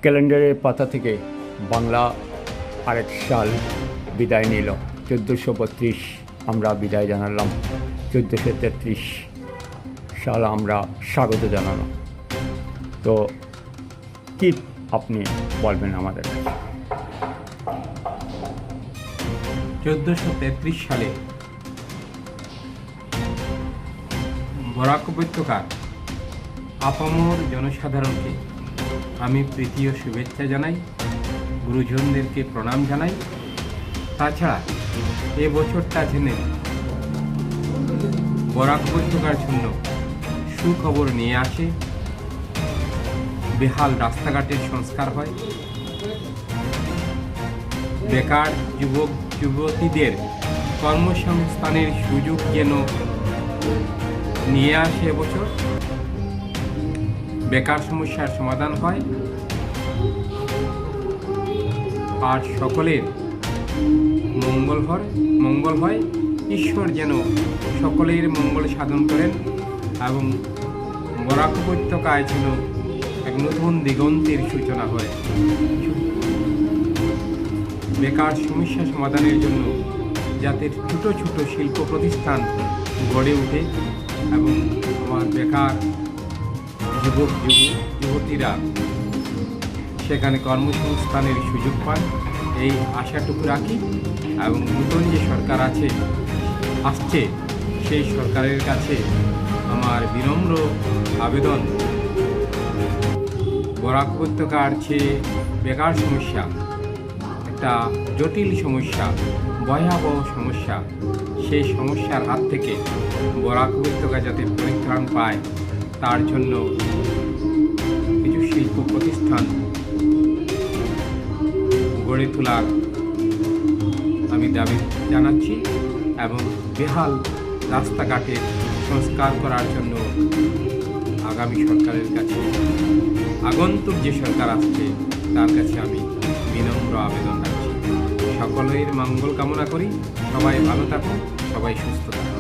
ক্যালেন্ডারের পাতা থেকে বাংলা আরেক সাল বিদায় নিল। 1432 আমরা বিদায় জানালাম, 1433 সাল আমরা স্বাগত জানালাম। তো কি আপনি বলবেন আমাদের কাছে? 1433 সালে বরাক উপত্যকার আপামর জনসাধারণকে আমি প্রীতি ও শুভেচ্ছা জানাই, গুরুজনদেরকে প্রণাম জানাই। তাছাড়া এ বছরটা জেনে বরাক উপত্যকার জন্য সুখবর নিয়ে আসে। বেহাল রাস্তাঘাটের সংস্কার হয়, বেকার যুবক যুবতীদের কর্মসংস্থানের সুযোগ যেন নিয়ে আসে এবছর, বেকার সমস্যার সমাধান হয়, আর সকলের মঙ্গল হয়। ঈশ্বর যেন সকলের মঙ্গল সাধন করেন এবং বরাক উপত্যকায় যেন এক নতুন দিগন্তের সূচনা হয়। বেকার সমস্যা সমাধানের জন্য যাতে ছোট ছোট শিল্প প্রতিষ্ঠান গড়ে ওঠে এবং আমার বেকার যুবক যুবতীরা সেখানে কর্মসংস্থানের সুযোগ পান, এই আশাটুকু রাখি। এবং নতুন যে সরকার আসছে সেই সরকারের কাছে আমার বিনম্র আবেদন, বরাক উপত্যকার যে বেকার সমস্যা একটা জটিল সমস্যা, ভয়াবহ সমস্যা, সেই সমস্যার হাত থেকে বরাক উপত্যকা যাতে পরিত্রাণ পায় তার জন্য কিছু শিল্প প্রতিষ্ঠান গড়ে তোলার আমি দাবি জানাচ্ছি এবং বেহাল রাস্তাঘাটের সংস্কার করার জন্য আগামী সরকারের কাছে, আগন্তুক যে সরকার আসছে তার কাছে আমি বিনম্র আবেদন রাখছি। সকলের মঙ্গল কামনা করি। সবাই ভালো থাকুন, সবাই সুস্থ থাকুন।